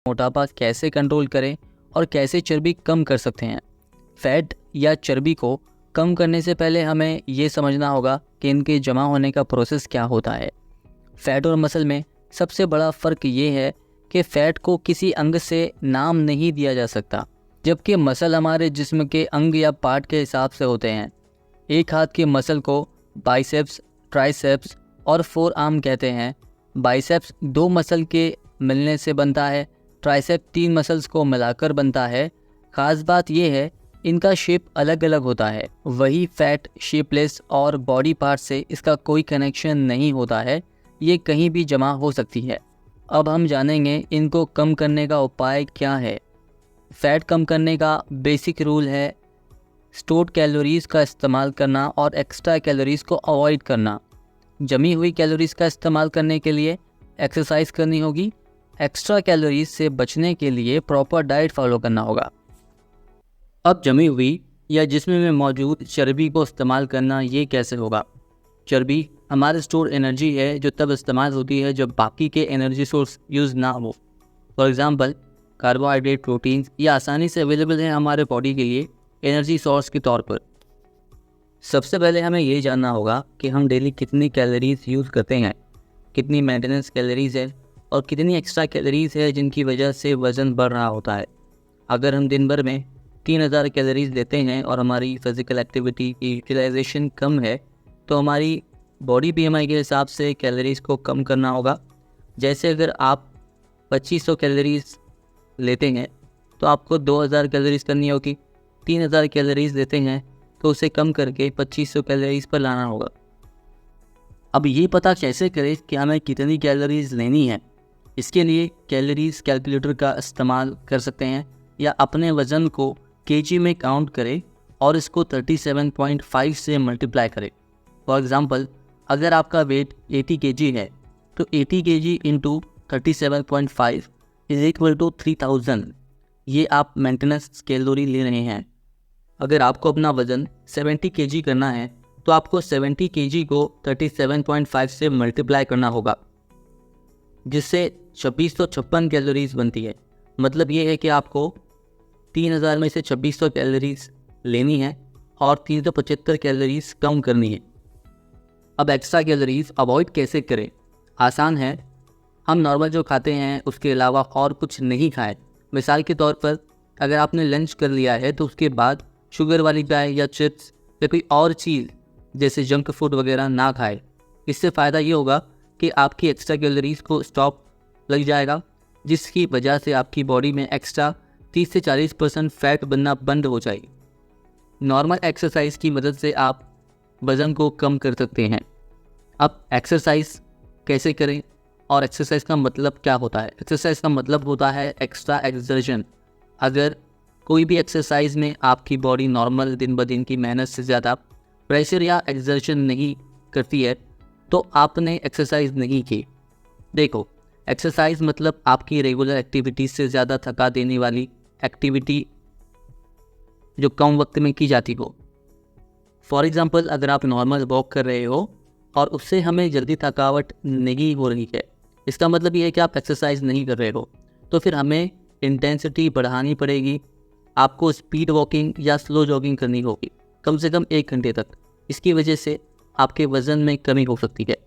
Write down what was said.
मोटापा कैसे कंट्रोल करें और कैसे चर्बी कम कर सकते हैं। फैट या चर्बी को कम करने से पहले हमें ये समझना होगा कि इनके जमा होने का प्रोसेस क्या होता है। फैट और मसल में सबसे बड़ा फ़र्क ये है कि फ़ैट को किसी अंग से नाम नहीं दिया जा सकता, जबकि मसल हमारे जिस्म के अंग या पार्ट के हिसाब से होते हैं। एक हाथ के मसल को बाइसेप्स, ट्राइसेप्स और फोर आर्म कहते हैं। बाइसेप्स 2 मसल के मिलने से बनता है, ट्राइसेप 3 मसल्स को मिलाकर बनता है। ख़ास बात यह है इनका शेप अलग अलग होता है। वही फैट शेपलेस और बॉडी पार्ट से इसका कोई कनेक्शन नहीं होता है, ये कहीं भी जमा हो सकती है। अब हम जानेंगे इनको कम करने का उपाय क्या है। फ़ैट कम करने का बेसिक रूल है स्टोर्ड कैलोरीज़ का इस्तेमाल करना और एक्स्ट्रा कैलोरीज़ को अवॉइड करना। जमी हुई कैलोरीज़ का इस्तेमाल करने के लिए एक्सरसाइज करनी होगी। एक्स्ट्रा कैलोरीज से बचने के लिए प्रॉपर डाइट फॉलो करना होगा। अब जमी हुई या जिस्म में मौजूद चर्बी को इस्तेमाल करना ये कैसे होगा। चर्बी हमारे स्टोर एनर्जी है जो तब इस्तेमाल होती है जब बाकी के एनर्जी सोर्स यूज़ ना हो। फॉर एग्ज़ाम्पल कार्बोहाइड्रेट, प्रोटीन्स ये आसानी से अवेलेबल हैं हमारे बॉडी के लिए एनर्जी सोर्स के तौर पर। सबसे पहले हमें ये जानना होगा कि हम डेली कितनी कैलोरीज यूज़ करते हैं, कितनी मेंटेनेंस कैलोरीज है और कितनी एक्स्ट्रा कैलोरीज है जिनकी वजह से वज़न बढ़ रहा होता है। अगर हम दिन भर में 3000 कैलोरीज लेते हैं और हमारी फ़िज़िकल एक्टिविटी की यूटिलाइजेशन कम है तो हमारी बॉडी BMI के हिसाब से कैलोरीज़ को कम करना होगा। जैसे अगर आप 2500 कैलोरीज लेते हैं तो आपको 2000 कैलोरीज करनी होगी। 3000 कैलोरीज लेते हैं तो उसे कम करके 2500 कैलोरीज पर लाना होगा। अब ये पता कैसे करें कि हमें कितनी कैलोरीज लेनी है। इसके लिए कैलोरीज कैलकुलेटर का इस्तेमाल कर सकते हैं या अपने वज़न को केजी में काउंट करें और इसको 37.5 से मल्टीप्लाई करें। फॉर एग्ज़ाम्पल अगर आपका वेट 80 kg है तो 80 kg into 37.5 is equal to 3000। ये आप मेंटेनेंस कैलोरी ले रहे हैं। अगर आपको अपना वज़न 70 kg करना है तो आपको 70 kg को 37.5 से मल्टीप्लाई करना होगा, जिससे 2656 कैलोरीज बनती है। मतलब ये है कि आपको 3000 में से 2600 कैलोरीज लेनी है और 375 कैलोरीज कम करनी है। अब एक्स्ट्रा कैलोरीज अवॉइड कैसे करें। आसान है, हम नॉर्मल जो खाते हैं उसके अलावा और कुछ नहीं खाएं। मिसाल के तौर पर अगर आपने लंच कर लिया है तो उसके बाद शुगर वाली चाय या चिप्स या कोई और चीज़ जैसे जंक फूड वगैरह ना खाएं। इससे फ़ायदा ये होगा कि आपकी एक्स्ट्रा कैलोरीज को स्टॉप लग जाएगा, जिसकी वजह से आपकी बॉडी में एक्स्ट्रा 30 से 40% फैट बनना बंद हो जाएगी। नॉर्मल एक्सरसाइज की मदद से आप वज़न को कम कर सकते हैं। अब एक्सरसाइज कैसे करें और एक्सरसाइज का मतलब क्या होता है। एक्सरसाइज का मतलब होता है एक्स्ट्रा एक्सर्शन। अगर कोई भी एक्सरसाइज में आपकी बॉडी नॉर्मल दिन ब दिन की मेहनत से ज़्यादा प्रेशर या एक्सर्शन नहीं करती है तो आपने एक्सरसाइज नहीं की। देखो, एक्सरसाइज मतलब आपकी रेगुलर एक्टिविटीज़ से ज़्यादा थका देने वाली एक्टिविटी जो कम वक्त में की जाती हो। फॉर एग्ज़ाम्पल अगर आप नॉर्मल वॉक कर रहे हो और उससे हमें जल्दी थकावट नहीं हो रही है, इसका मतलब ये है कि आप एक्सरसाइज नहीं कर रहे हो, तो फिर हमें इंटेंसिटी बढ़ानी पड़ेगी। आपको स्पीड वॉकिंग या स्लो जॉगिंग करनी होगी कम से कम 1 घंटे तक। इसकी वजह से आपके वज़न में कमी हो सकती है।